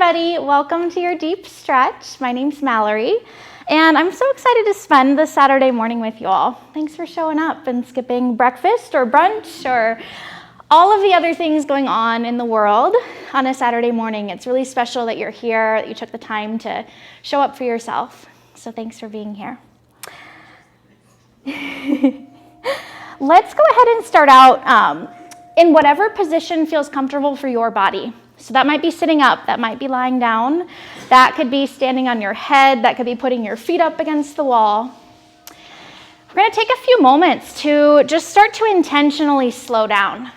everybody. Welcome to your deep stretch. My name's Mallory, and I'm so excited to spend this Saturday morning with you all. Thanks for showing up and skipping breakfast or brunch or all of the other things going on in the world on a Saturday morning. It's really special that you're here, that you took the time to show up for yourself. So thanks for being here. Let's go ahead and start out in whatever position feels comfortable for your body. So that might be sitting up, that might be lying down, that could be standing on your head, that could be putting your feet up against the wall. We're going to take a few moments to just start to intentionally slow down.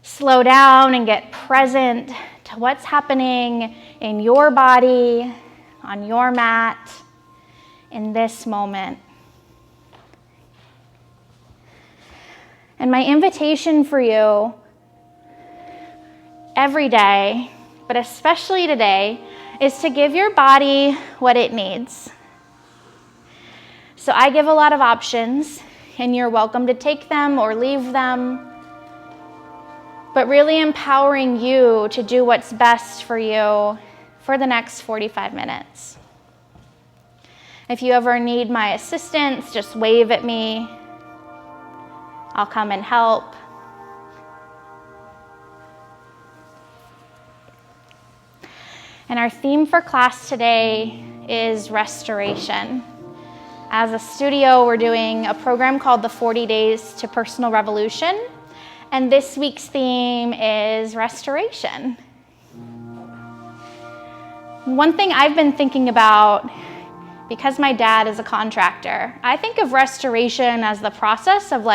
Slow down and get present to what's happening in your body, on your mat, in this moment. And my invitation for you every day, but especially today, is to give your body what it needs. So I give a lot of options, and you're welcome to take them or leave them, but really empowering you to do what's best for you for the next 45 minutes. If you ever need my assistance, just wave at me. I'll come and help. And our theme for class today is restoration. As a studio, we're doing a program called the 40 Days to Personal Revolution, and this week's theme is restoration. One thing I've been thinking about, because my dad is a contractor, I think of restoration as the process of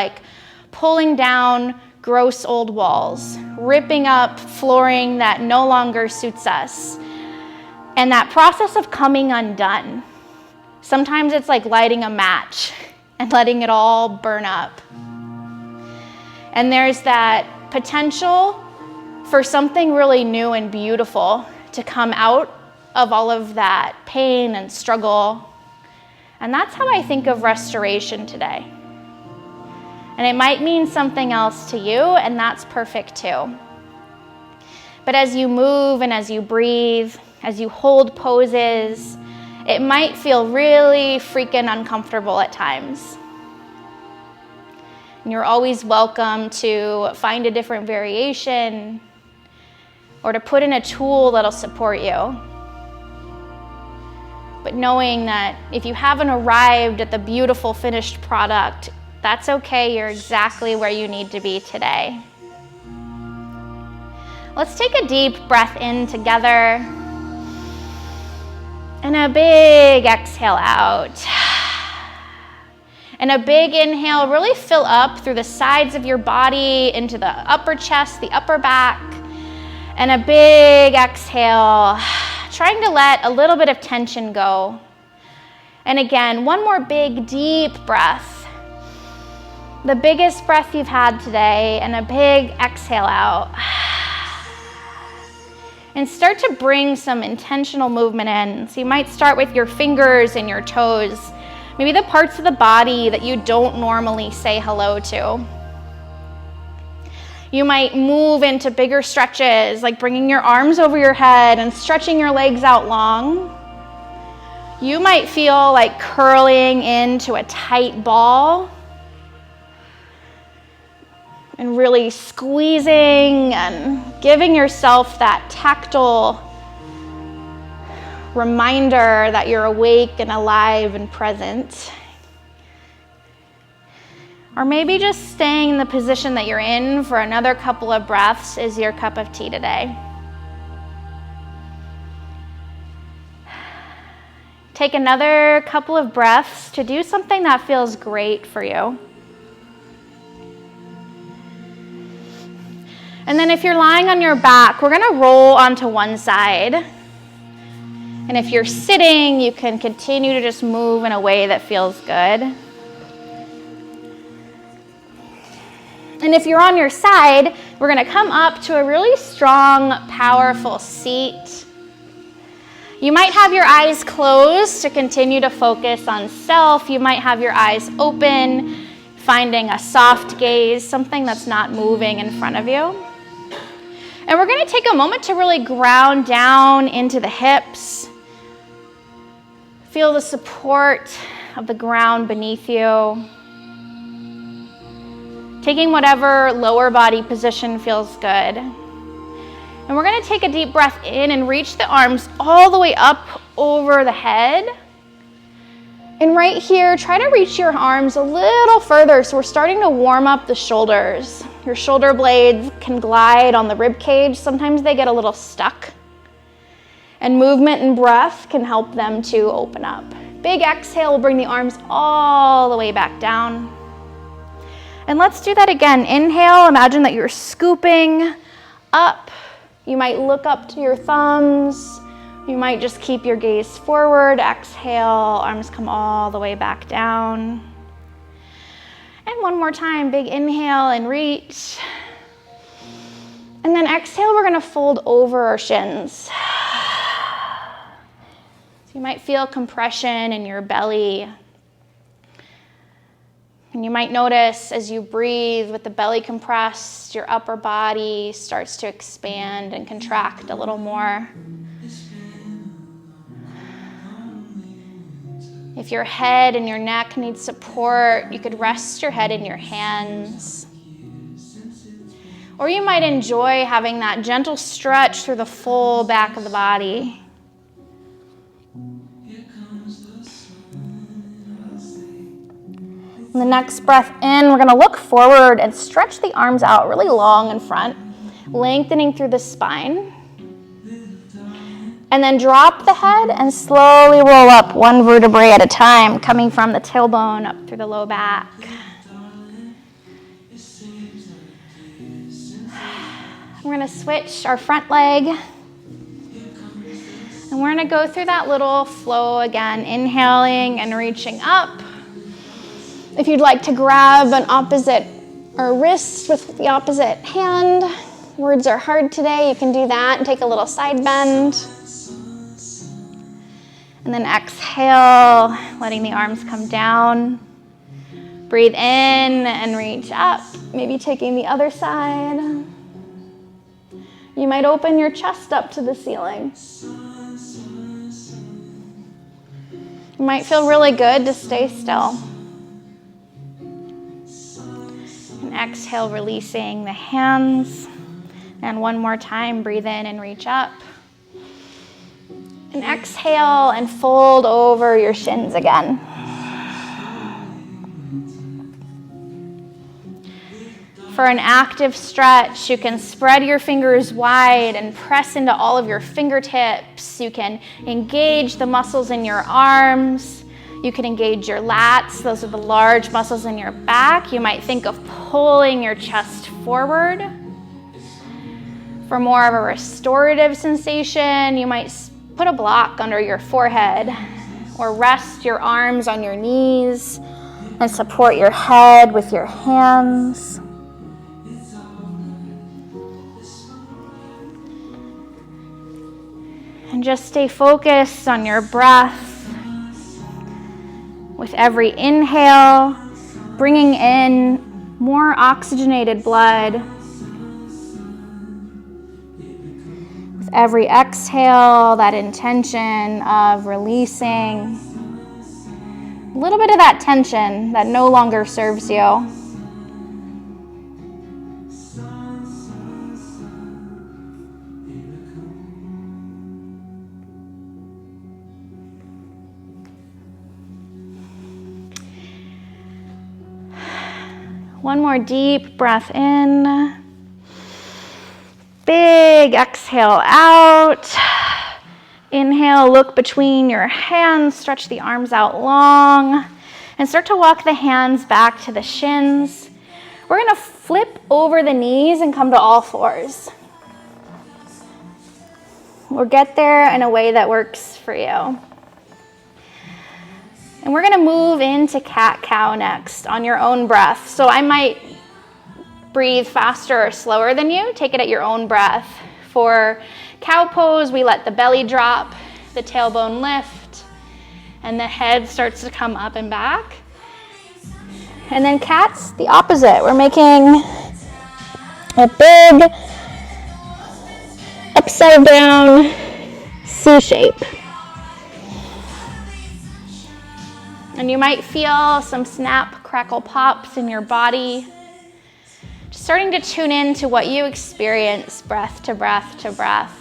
pulling down gross old walls, ripping up flooring that no longer suits us, and that process of coming undone. Sometimes it's like lighting a match and letting it all burn up. And there's that potential for something really new and beautiful to come out of all of that pain and struggle. And that's how I think of restoration today. And it might mean something else to you, and that's perfect too. But as you move and as you breathe, as you hold poses, it might feel really freaking uncomfortable at times. And you're always welcome to find a different variation or to put in a tool that'll support you. But knowing that if you haven't arrived at the beautiful finished product, that's okay, you're exactly where you need to be today. Let's take a deep breath in together. And a big exhale out. And a big inhale, really fill up through the sides of your body, into the upper chest, the upper back. And a big exhale, trying to let a little bit of tension go. And again, one more big, deep breath. The biggest breath you've had today, and a big exhale out. And start to bring some intentional movement in. So you might start with your fingers and your toes, maybe the parts of the body that you don't normally say hello to. You might move into bigger stretches, like bringing your arms over your head and stretching your legs out long. You might feel like curling into a tight ball and really squeezing and giving yourself that tactile reminder that you're awake and alive and present. Or maybe just staying in the position that you're in for another couple of breaths is your cup of tea today. Take another couple of breaths to do something that feels great for you. And then if you're lying on your back, we're gonna roll onto one side. And if you're sitting, you can continue to just move in a way that feels good. And if you're on your side, we're gonna come up to a really strong, powerful seat. You might have your eyes closed to continue to focus on self. You might have your eyes open, finding a soft gaze, something that's not moving in front of you. And we're gonna take a moment to really ground down into the hips. Feel the support of the ground beneath you. Taking whatever lower body position feels good. And we're gonna take a deep breath in and reach the arms all the way up over the head. And right here, try to reach your arms a little further, so we're starting to warm up the shoulders. Your shoulder blades can glide on the rib cage. Sometimes they get a little stuck. And movement and breath can help them to open up. Big exhale will bring the arms all the way back down. And let's do that again. Inhale, imagine that you're scooping up. You might look up to your thumbs. You might just keep your gaze forward. Exhale, arms come all the way back down. And one more time, big inhale and reach. And then exhale, we're gonna fold over our shins. So you might feel compression in your belly. And you might notice as you breathe with the belly compressed, your upper body starts to expand and contract a little more. If your head and your neck need support, you could rest your head in your hands. Or you might enjoy having that gentle stretch through the full back of the body. On the next breath in, we're gonna look forward and stretch the arms out really long in front, lengthening through the spine. And then drop the head and slowly roll up one vertebrae at a time, coming from the tailbone up through the low back. We're gonna switch our front leg. And we're gonna go through that little flow again, inhaling and reaching up. If you'd like to grab an opposite or wrist with the opposite hand, words are hard today, you can do that and take a little side bend. And then exhale, letting the arms come down. Breathe in and reach up, maybe taking the other side. You might open your chest up to the ceiling. It might feel really good to stay still. And exhale, releasing the hands. And one more time, breathe in and reach up. And exhale and fold over your shins again. For an active stretch, you can spread your fingers wide and press into all of your fingertips. You can engage the muscles in your arms. You can engage your lats. Those are the large muscles in your back. You might think of pulling your chest forward. For more of a restorative sensation, you might put a block under your forehead or rest your arms on your knees and support your head with your hands. And just stay focused on your breath. With every inhale, bringing in more oxygenated blood. Every exhale, that intention of releasing a little bit of that tension that no longer serves you. One more deep breath in. Big exhale out. Inhale, look between your hands, stretch the arms out long, and start to walk the hands back to the shins. We're gonna flip over the knees and come to all fours. We'll get there in a way that works for you. And we're gonna move into cat-cow next on your own breath. So I might breathe faster or slower than you. Take it at your own breath. For cow pose, we let the belly drop, the tailbone lift, and the head starts to come up and back. And then cat's the opposite. We're making a big upside down C shape. And you might feel some snap, crackle, pops in your body. Just starting to tune in to what you experience breath to breath to breath.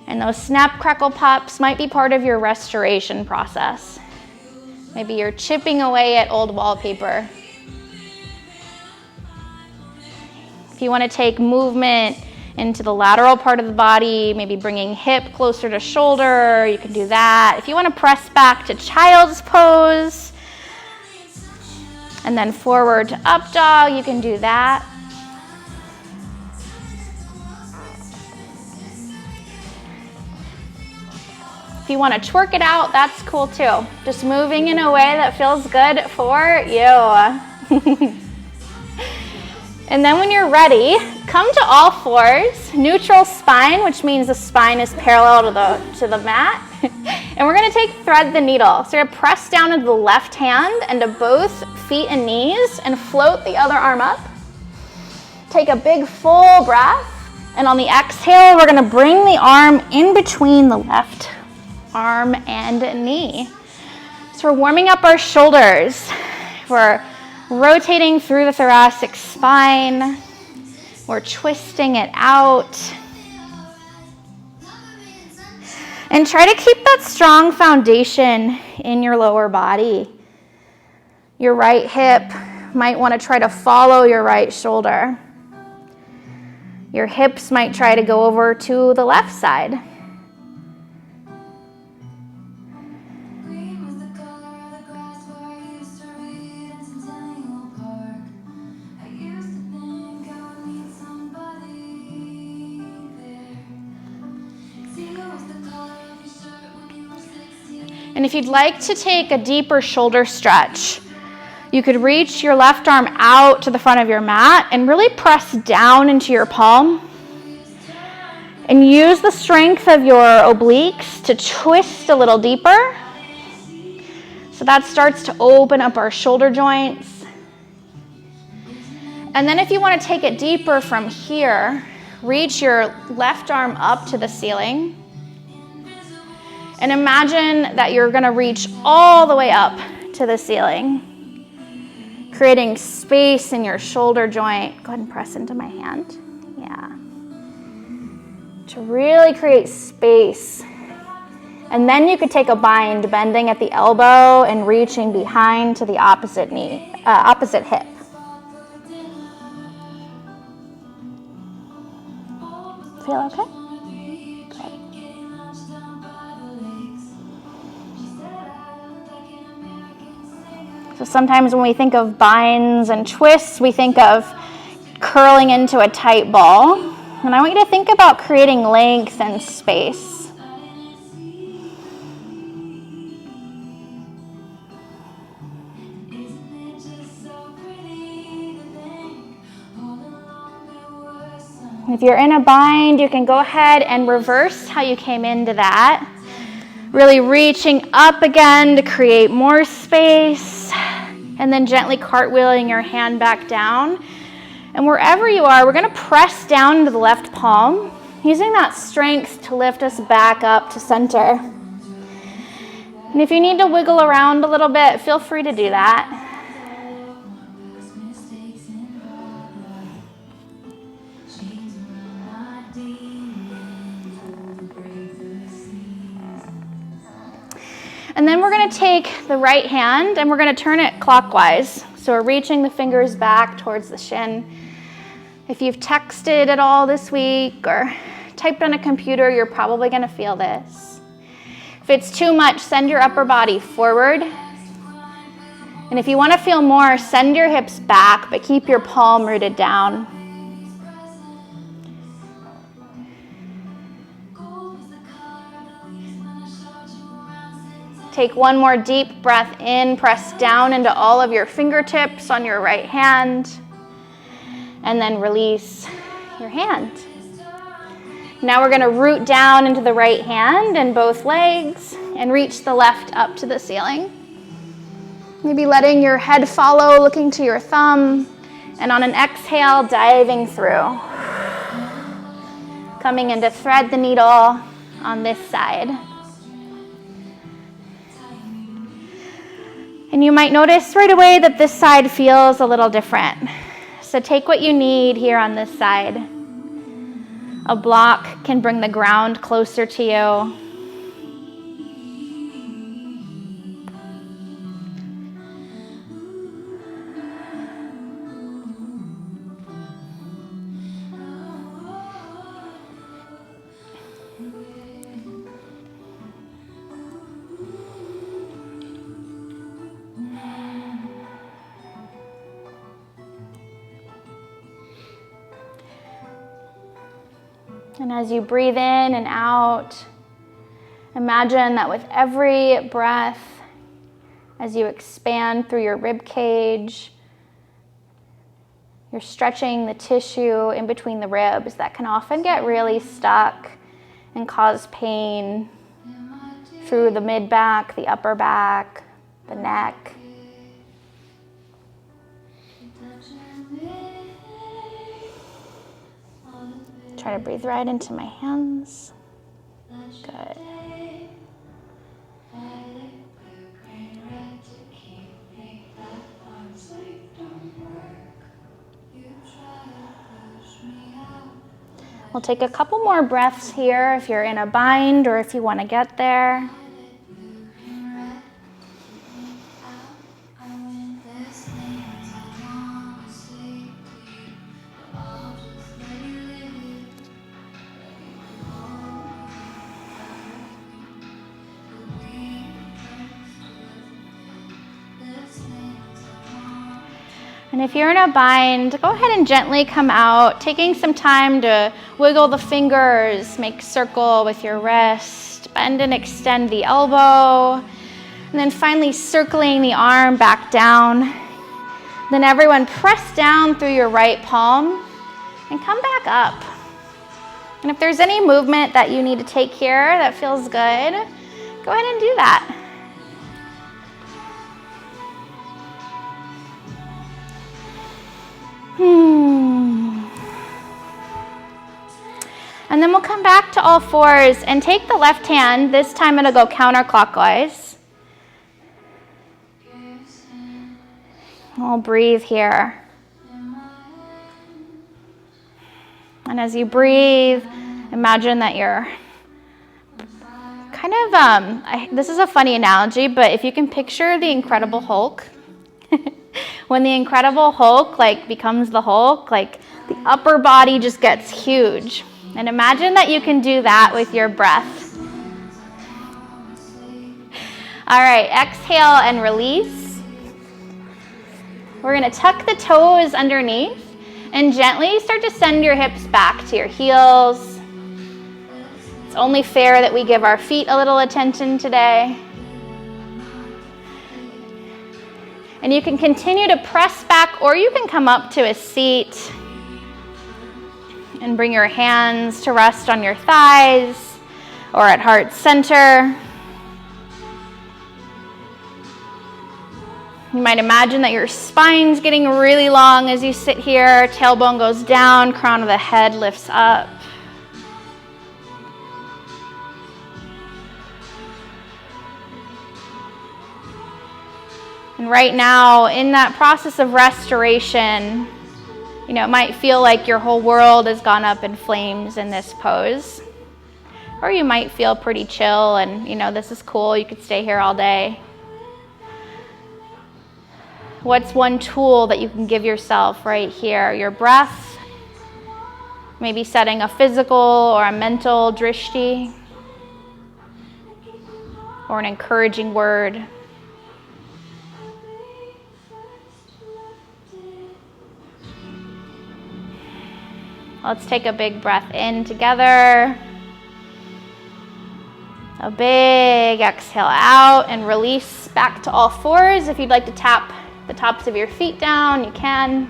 And those snap, crackle, pops might be part of your restoration process. Maybe you're chipping away at old wallpaper. If you want to take movement into the lateral part of the body, maybe bringing hip closer to shoulder, you can do that. If you want to press back to child's pose, and then forward to up dog, you can do that. If you want to twerk it out, that's cool too. Just moving in a way that feels good for you. And then when you're ready, come to all fours, neutral spine, which means the spine is parallel to the mat. And we're gonna thread the needle. So you're gonna press down into the left hand and to both feet and knees and float the other arm up. Take a big full breath. And on the exhale, we're gonna bring the arm in between the left arm and knee. So we're warming up our shoulders. We're rotating through the thoracic spine. We're twisting it out. And try to keep that strong foundation in your lower body. Your right hip might want to try to follow your right shoulder. Your hips might try to go over to the left side. And if you'd like to take a deeper shoulder stretch, you could reach your left arm out to the front of your mat and really press down into your palm. And use the strength of your obliques to twist a little deeper. So that starts to open up our shoulder joints. And then if you want to take it deeper from here, reach your left arm up to the ceiling. And imagine that you're going to reach all the way up to the ceiling, creating space in your shoulder joint. Go ahead and press into my hand. Yeah. To really create space. And then you could take a bind, bending at the elbow and reaching behind to the opposite knee, opposite hip. Feel okay? So sometimes when we think of binds and twists, we think of curling into a tight ball. And I want you to think about creating length and space. If you're in a bind, you can go ahead and reverse how you came into that. Really reaching up again to create more space. And then gently cartwheeling your hand back down. And wherever you are, we're going to press down into the left palm, using that strength to lift us back up to center. And if you need to wiggle around a little bit, feel free to do that. And then we're going to take the right hand and we're going to turn it clockwise. So we're reaching the fingers back towards the shin. If you've texted at all this week or typed on a computer, you're probably going to feel this. If it's too much, send your upper body forward. And if you want to feel more, send your hips back, but keep your palm rooted down. Take one more deep breath in, press down into all of your fingertips on your right hand, and then release your hand. Now we're going to root down into the right hand and both legs and reach the left up to the ceiling. Maybe letting your head follow, looking to your thumb, and on an exhale, diving through. Coming in to thread the needle on this side. And you might notice right away that this side feels a little different. So take what you need here on this side. A block can bring the ground closer to you. And as you breathe in and out, imagine that with every breath, as you expand through your rib cage, you're stretching the tissue in between the ribs that can often get really stuck and cause pain through the mid-back, the upper back, the neck. Try to breathe right into my hands. Good. We'll take a couple more breaths here if you're in a bind or if you want to get there. And if you're in a bind, go ahead and gently come out, taking some time to wiggle the fingers, make a circle with your wrist, bend and extend the elbow, and then finally circling the arm back down. Then everyone press down through your right palm and come back up. And if there's any movement that you need to take here that feels good, go ahead and do that. And then we'll come back to all fours and take the left hand. This time it'll go counterclockwise. We'll breathe here. And as you breathe, imagine that you're kind of, this is a funny analogy, but if you can picture the Incredible Hulk, when the Incredible Hulk becomes the Hulk, the upper body just gets huge. And imagine that you can do that with your breath. All right, exhale and release. We're gonna tuck the toes underneath and gently start to send your hips back to your heels. It's only fair that we give our feet a little attention today. And you can continue to press back, or you can come up to a seat and bring your hands to rest on your thighs or at heart center. You might imagine that your spine's getting really long as you sit here. Tailbone goes down, crown of the head lifts up. And right now, in that process of restoration, it might feel like your whole world has gone up in flames in this pose. Or you might feel pretty chill and, this is cool, you could stay here all day. What's one tool that you can give yourself right here? Your breath, maybe setting a physical or a mental drishti, or an encouraging word. Let's take a big breath in together. A big exhale out and release back to all fours. If you'd like to tap the tops of your feet down, you can.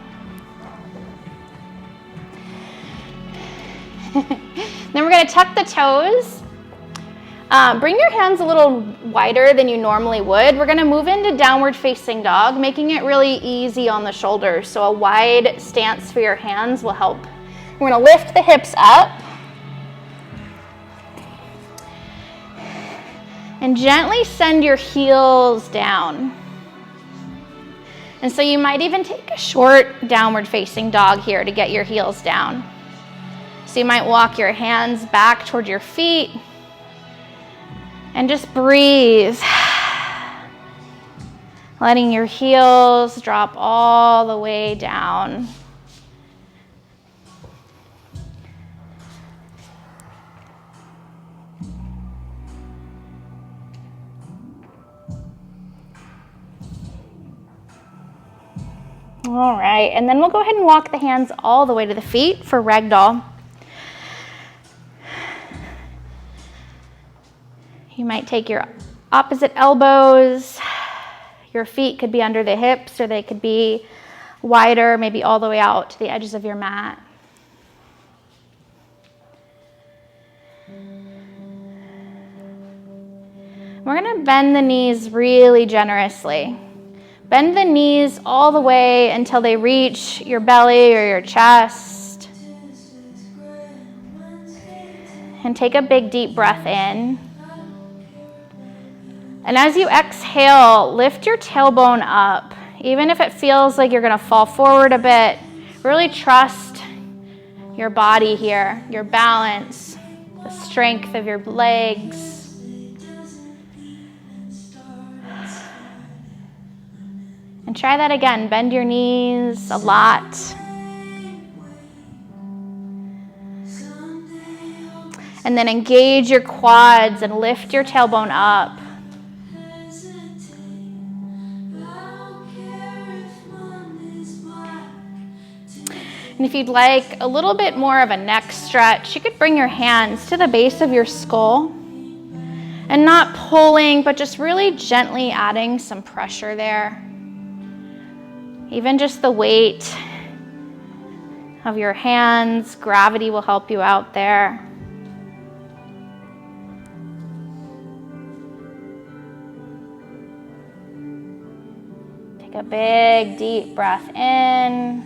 Then we're going to tuck the toes. Bring your hands a little wider than you normally would. We're going to move into downward facing dog, making it really easy on the shoulders. So a wide stance for your hands will help. We're going to lift the hips up And gently send your heels down. And so you might even take a short downward facing dog here to get your heels down. So you might walk your hands back toward your feet and just breathe. Letting your heels drop all the way down. All right, and then we'll go ahead and walk the hands all the way to the feet for ragdoll. You might take your opposite elbows. Your feet could be under the hips, or they could be wider, maybe all the way out to the edges of your mat. We're gonna bend the knees really generously. Bend the knees all the way until they reach your belly or your chest. And take a big deep breath in. And as you exhale, lift your tailbone up. Even if it feels like you're gonna fall forward a bit, really trust your body here, your balance, the strength of your legs. And try that again. Bend your knees a lot. And then engage your quads and lift your tailbone up. And if you'd like a little bit more of a neck stretch, you could bring your hands to the base of your skull and not pulling, but just really gently adding some pressure there. Even just the weight of your hands, gravity will help you out there. Take a big deep breath in,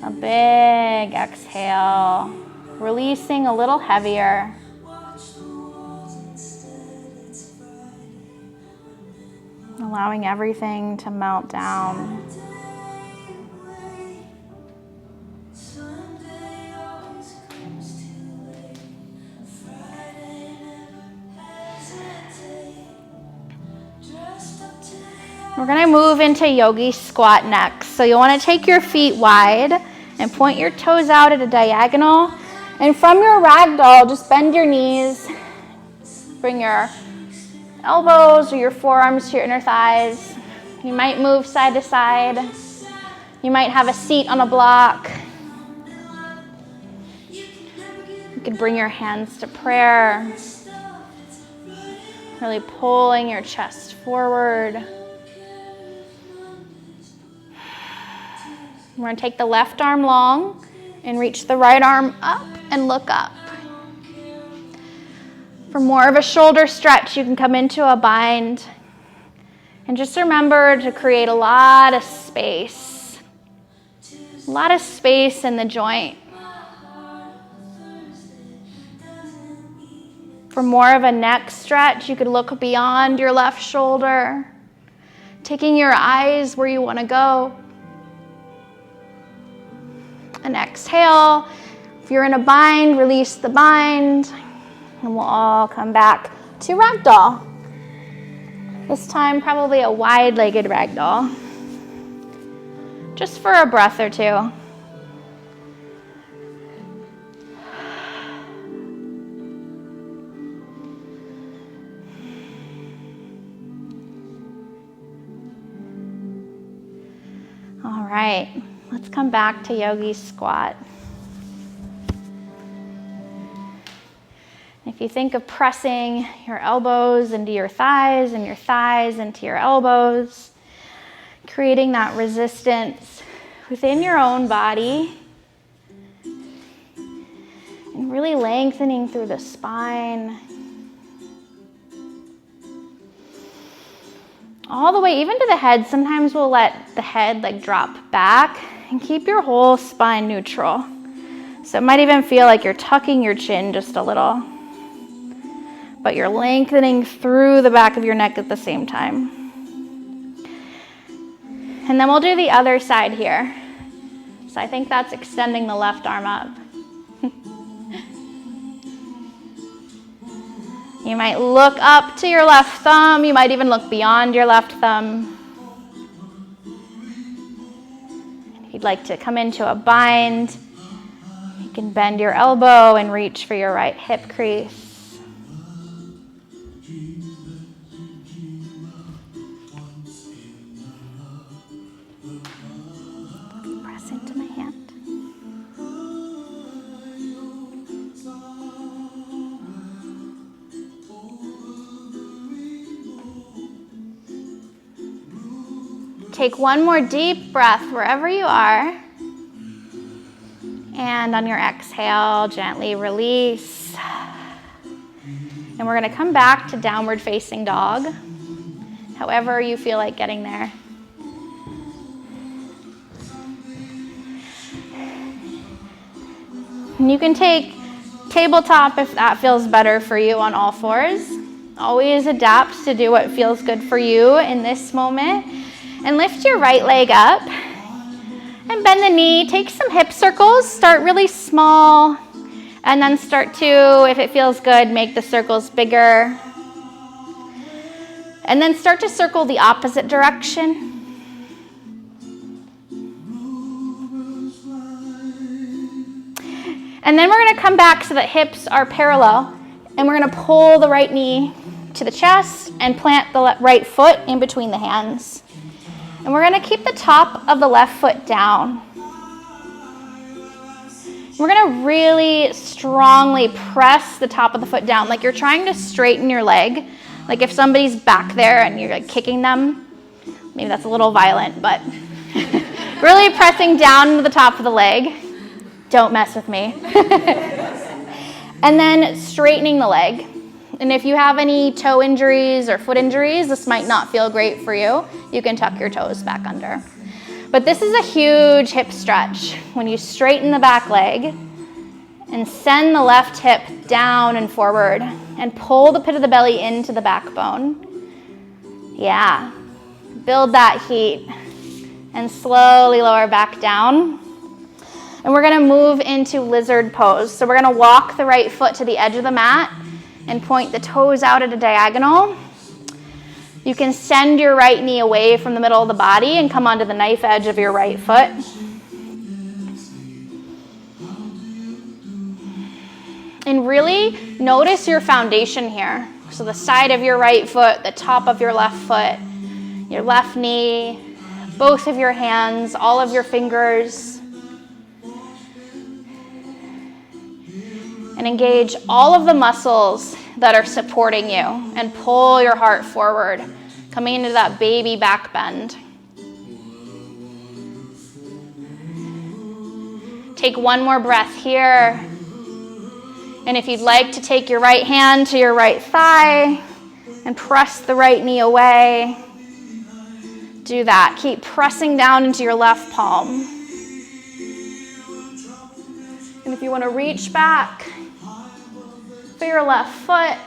a big exhale, releasing a little heavier. Allowing everything to melt down. We're going to move into yogi squat next. So you'll want to take your feet wide and point your toes out at a diagonal. And from your ragdoll, just bend your knees. Bring your elbows or your forearms to your inner thighs. You might move side to side. You might have a seat on a block. You could bring your hands to prayer. Really pulling your chest forward. We're going to take the left arm long and reach the right arm up and look up. For more of a shoulder stretch, you can come into a bind. And just remember to create a lot of space. A lot of space in the joint. For more of a neck stretch, you could look beyond your left shoulder, taking your eyes where you want to go. And exhale. If you're in a bind, release the bind. And we'll all come back to ragdoll. This time, probably a wide-legged ragdoll. Just for a breath or two. All right, let's come back to yogi squat. If you think of pressing your elbows into your thighs and your thighs into your elbows, creating that resistance within your own body, and really lengthening through the spine, all the way even to the head. Sometimes we'll let the head drop back and keep your whole spine neutral. So it might even feel like you're tucking your chin just a little. but you're lengthening through the back of your neck at the same time. And then we'll do the other side here. So I think that's extending the left arm up. You might look up to your left thumb. You might even look beyond your left thumb. If you'd like to come into a bind, you can bend your elbow and reach for your right hip crease. Press into my hand. Take one more deep breath wherever you are. And on your exhale, gently release. And we're going to come back to downward facing dog, however you feel like getting there. And you can take tabletop if that feels better for you on all fours. Always adapt to do what feels good for you in this moment. And lift your right leg up and bend the knee. Take some hip circles. Start really small and then start to, if it feels good, make the circles bigger. And then start to circle the opposite direction. And then we're going to come back so that hips are parallel. And we're going to pull the right knee to the chest and plant the right foot in between the hands. And we're going to keep the top of the left foot down. We're going to really strongly press the top of the foot down, like you're trying to straighten your leg. Like if somebody's back there and you're like kicking them, maybe that's a little violent, but really pressing down into the top of the leg. Don't mess with me. And then straightening the leg. And if you have any toe injuries or foot injuries, this might not feel great for you. You can tuck your toes back under. But this is a huge hip stretch. When you straighten the back leg and send the left hip down and forward and pull the pit of the belly into the backbone. Yeah, build that heat and slowly lower back down. And we're gonna move into lizard pose. So we're gonna walk the right foot to the edge of the mat and point the toes out at a diagonal. You can send your right knee away from the middle of the body and come onto the knife edge of your right foot. And really notice your foundation here. So the side of your right foot, the top of your left foot, your left knee, both of your hands, all of your fingers. And engage all of the muscles that are supporting you and pull your heart forward, coming into that baby back bend. Take one more breath here. And if you'd like to take your right hand to your right thigh and press the right knee away, do that. Keep pressing down into your left palm. And if you want to reach back for your left foot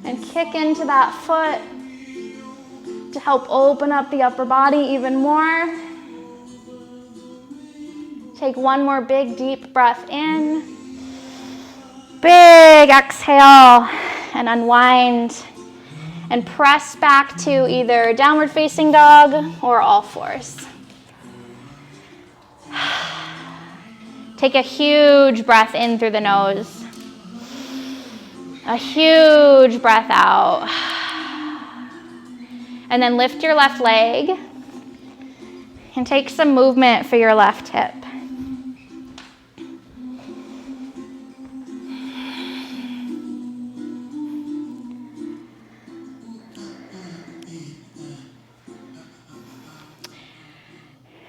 and kick into that foot to help open up the upper body even more. Take one more big deep breath in. Big exhale and unwind and press back to either downward facing dog or all fours. Take a huge breath in through the nose. A huge breath out. And then lift your left leg and take some movement for your left hip.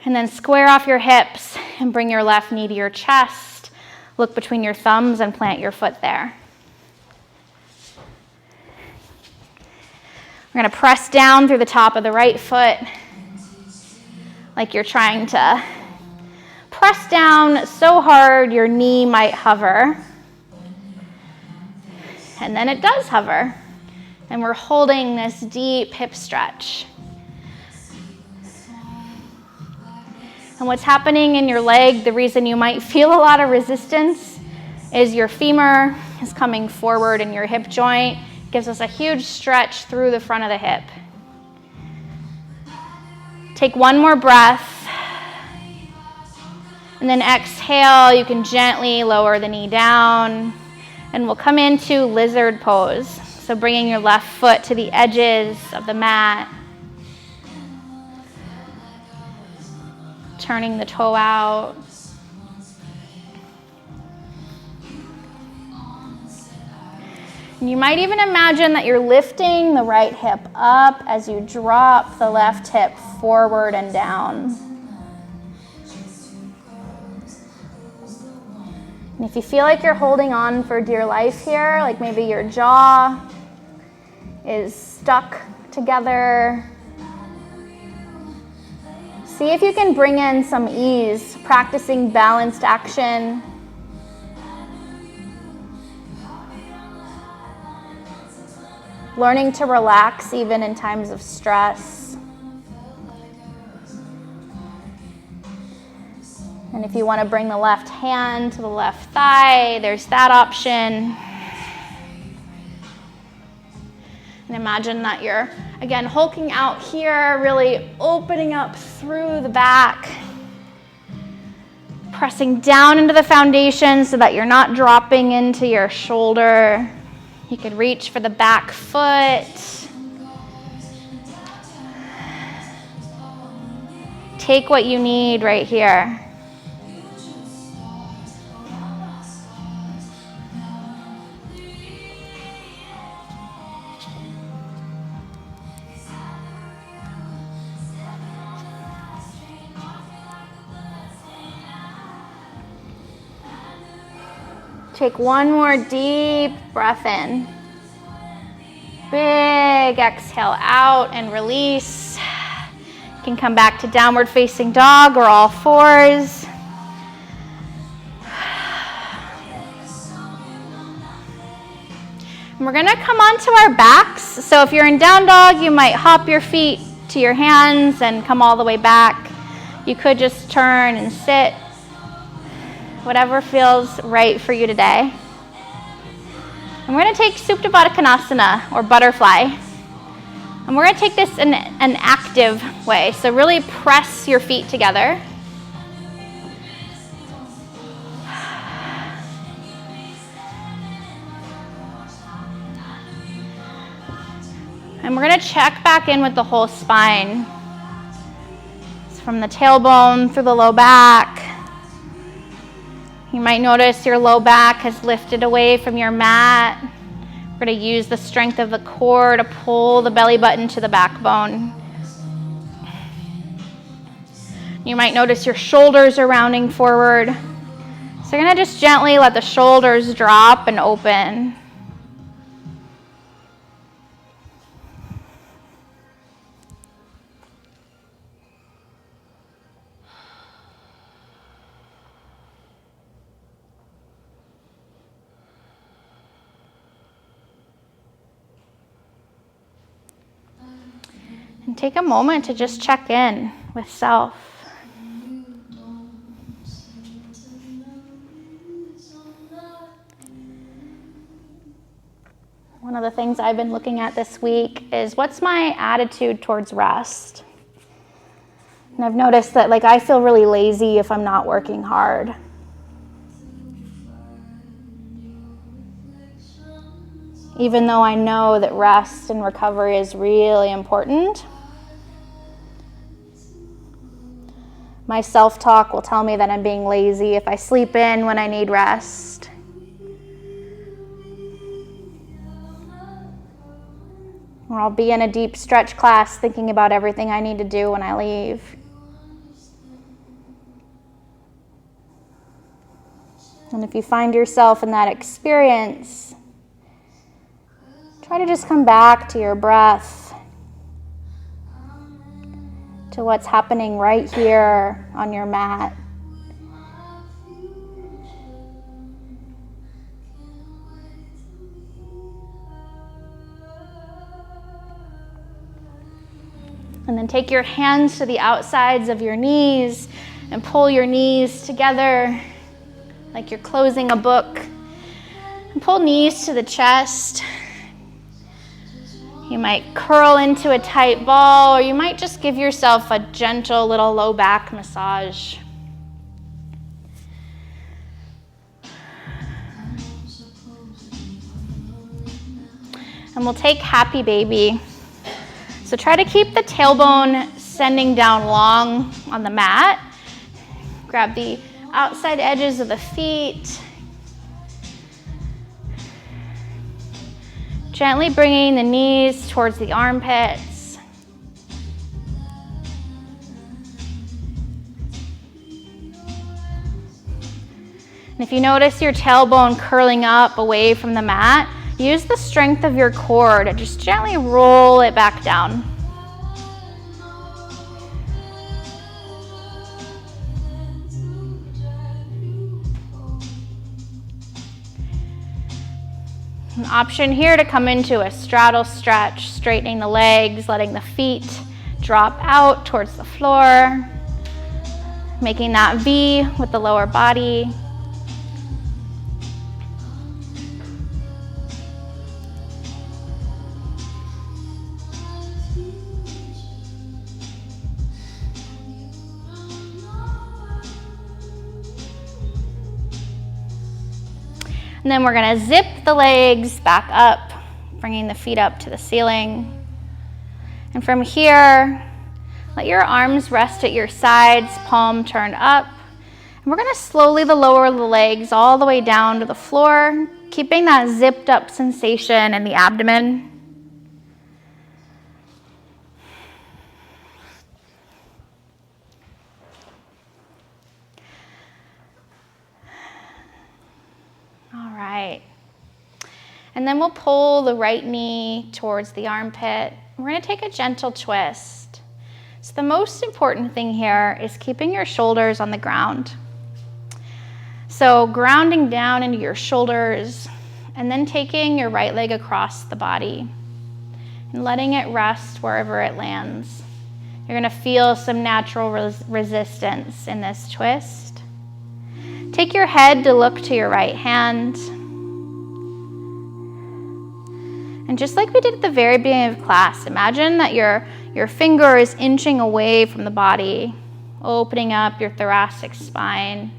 And then square off your hips and bring your left knee to your chest. Look between your thumbs and plant your foot there. We're going to press down through the top of the right foot like you're trying to press down so hard your knee might hover. And then it does hover. And we're holding this deep hip stretch. And what's happening in your leg, the reason you might feel a lot of resistance, is your femur is coming forward in your hip joint. Gives us a huge stretch through the front of the hip. Take one more breath. And then exhale, you can gently lower the knee down. And we'll come into lizard pose. So bringing your left foot to the edges of the mat. Turning the toe out. And you might even imagine that you're lifting the right hip up as you drop the left hip forward and down. And if you feel like you're holding on for dear life here, like maybe your jaw is stuck together, see if you can bring in some ease, practicing balanced action. Learning to relax even in times of stress. And if you want to bring the left hand to the left thigh, there's that option. And imagine that you're, again, hulking out here, really opening up through the back. Pressing down into the foundation so that you're not dropping into your shoulder. You could reach for the back foot. Take what you need right here. Take one more deep breath in. Big exhale out and release. You can come back to downward facing dog or all fours. And we're gonna come onto our backs. So if you're in down dog, you might hop your feet to your hands and come all the way back. You could just turn and sit. Whatever feels right for you today. And we're going to take Supta Baddha Konasana, or butterfly. And we're going to take this in an active way. So really press your feet together. And we're going to check back in with the whole spine. So from the tailbone through the low back. You might notice your low back has lifted away from your mat. We're going to use the strength of the core to pull the belly button to the backbone. You might notice your shoulders are rounding forward. So you're going to just gently let the shoulders drop and open. And take a moment to just check in with self. One of the things I've been looking at this week is what's my attitude towards rest? And I've noticed that I feel really lazy if I'm not working hard. Even though I know that rest and recovery is really important, my self-talk will tell me that I'm being lazy if I sleep in when I need rest. Or I'll be in a deep stretch class thinking about everything I need to do when I leave. And if you find yourself in that experience, try to just come back to your breath, to what's happening right here on your mat. And then take your hands to the outsides of your knees and pull your knees together like you're closing a book. And pull knees to the chest. You might curl into a tight ball, or you might just give yourself a gentle little low back massage. And we'll take happy baby. So try to keep the tailbone sending down long on the mat. Grab the outside edges of the feet. Gently bringing the knees towards the armpits. And if you notice your tailbone curling up away from the mat, use the strength of your core to just gently roll it back down. An option here to come into a straddle stretch, straightening the legs, letting the feet drop out towards the floor, making that V with the lower body. And then we're gonna zip the legs back up, bringing the feet up to the ceiling. And from here, let your arms rest at your sides, palm turned up. And we're gonna slowly lower the legs all the way down to the floor, keeping that zipped up sensation in the abdomen. All right. And then we'll pull the right knee towards the armpit. We're going to take a gentle twist. So the most important thing here is keeping your shoulders on the ground. So grounding down into your shoulders and then taking your right leg across the body and letting it rest wherever it lands. You're going to feel some natural resistance in this twist. Take your head to look to your right hand. And just like we did at the very beginning of class, imagine that your finger is inching away from the body, opening up your thoracic spine.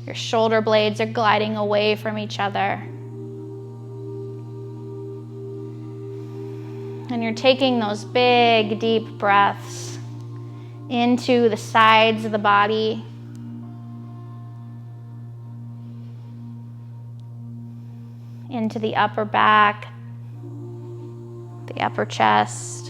Your shoulder blades are gliding away from each other. And you're taking those big, deep breaths into the sides of the body. Into the upper back, the upper chest.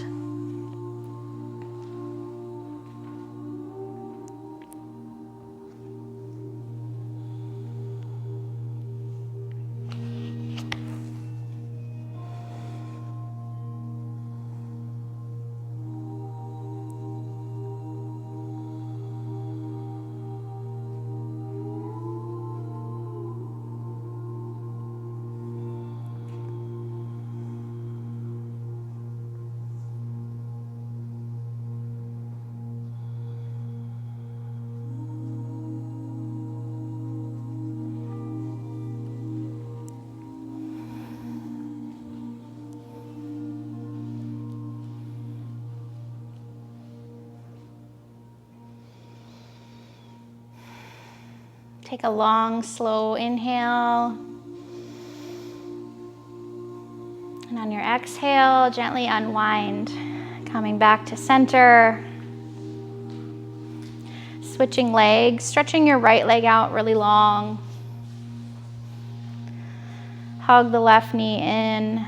Take a long, slow inhale. And on your exhale, gently unwind, coming back to center. Switching legs, stretching your right leg out really long. Hug the left knee in.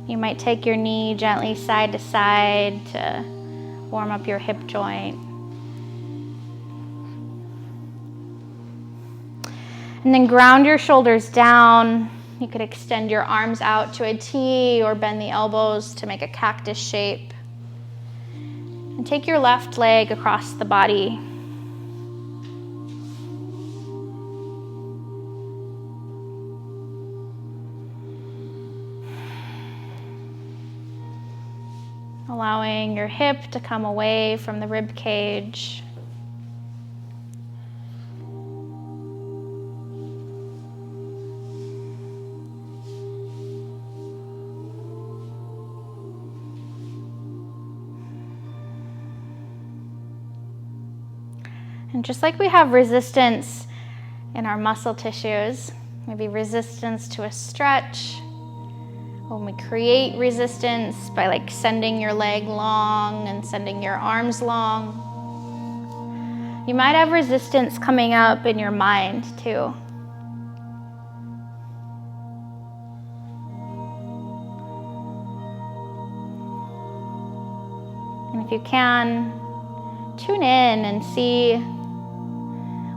You might take your knee gently side to side to warm up your hip joint. And then ground your shoulders down. You could extend your arms out to a T or bend the elbows to make a cactus shape. And take your left leg across the body. allowing your hip to come away from the rib cage. And just like we have resistance in our muscle tissues, maybe resistance to a stretch, when we create resistance by like sending your leg long and sending your arms long, you might have resistance coming up in your mind too. And if you can, tune in and see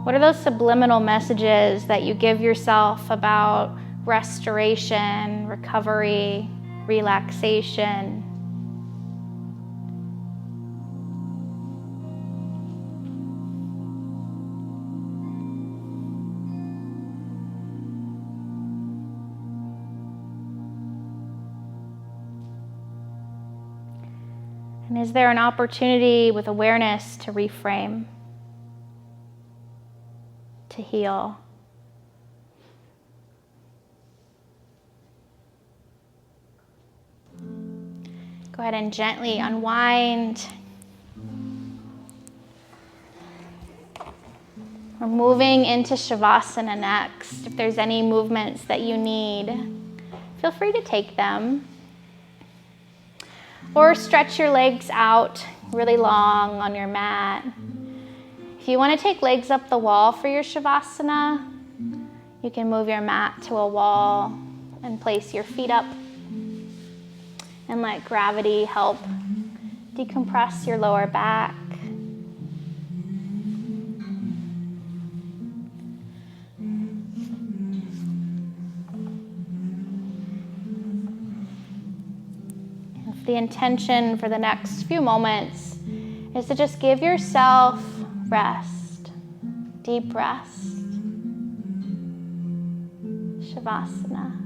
what are those subliminal messages that you give yourself about restoration, recovery, relaxation. And is there an opportunity with awareness to reframe, to heal? Go ahead and gently unwind. We're moving into Shavasana next. If there's any movements that you need, feel free to take them. Or stretch your legs out really long on your mat. If you want to take legs up the wall for your Shavasana, you can move your mat to a wall and place your feet up and let gravity help decompress your lower back. If the intention for the next few moments is to just give yourself rest, deep rest, Shavasana.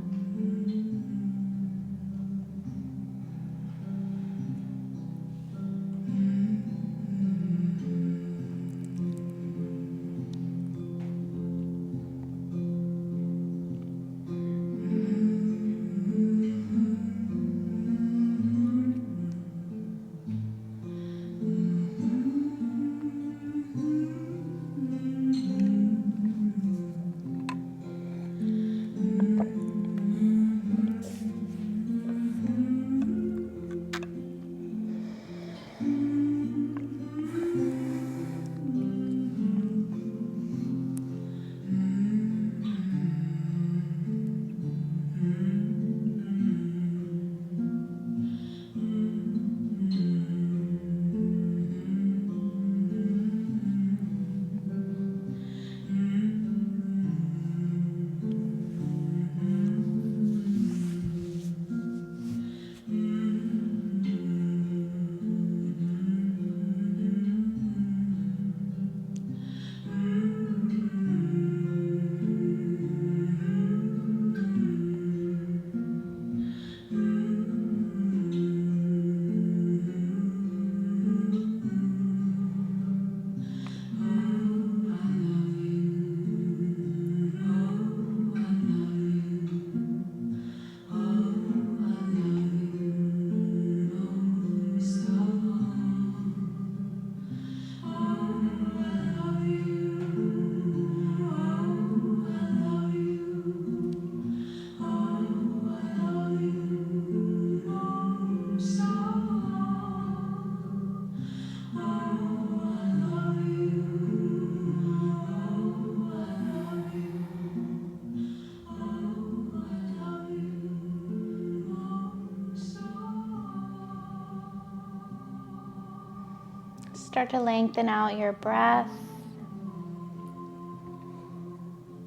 Start to lengthen out your breath,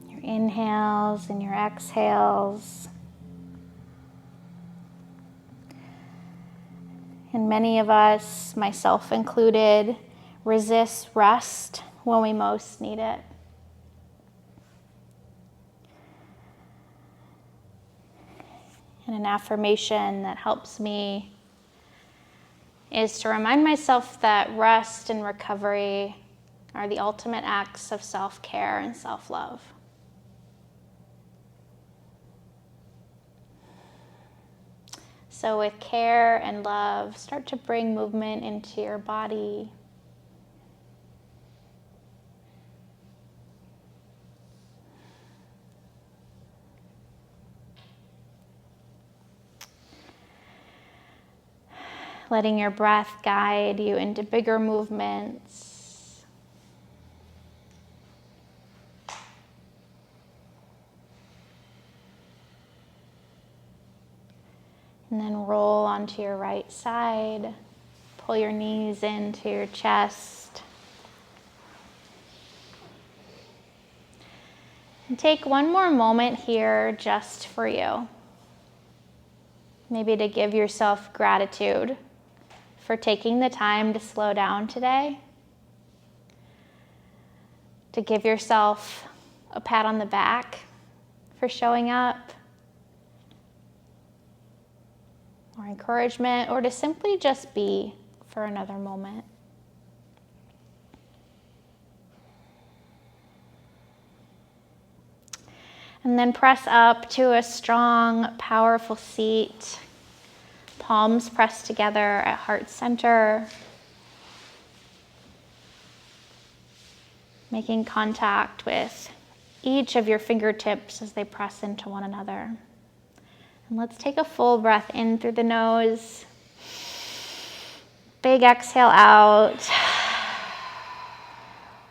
your inhales and your exhales. And many of us, myself included, resist rest when we most need it. And an affirmation that helps me is to remind myself that rest and recovery are the ultimate acts of self-care and self-love. So with care and love, start to bring movement into your body. Letting your breath guide you into bigger movements. And then roll onto your right side. Pull your knees into your chest. And take one more moment here just for you. Maybe to give yourself gratitude for taking the time to slow down today. To give yourself a pat on the back for showing up. Or encouragement, or to simply just be for another moment. And then press up to a strong, powerful seat. Palms pressed together at heart center. Making contact with each of your fingertips as they press into one another. And let's take a full breath in through the nose. Big exhale out.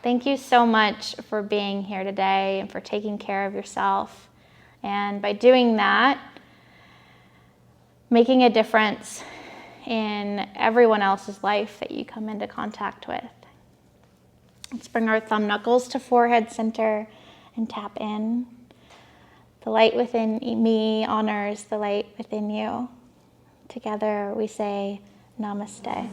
Thank you so much for being here today and for taking care of yourself. And by doing that, making a difference in everyone else's life that you come into contact with. Let's bring our thumb knuckles to forehead center and tap in. The light within me honors the light within you. Together we say namaste.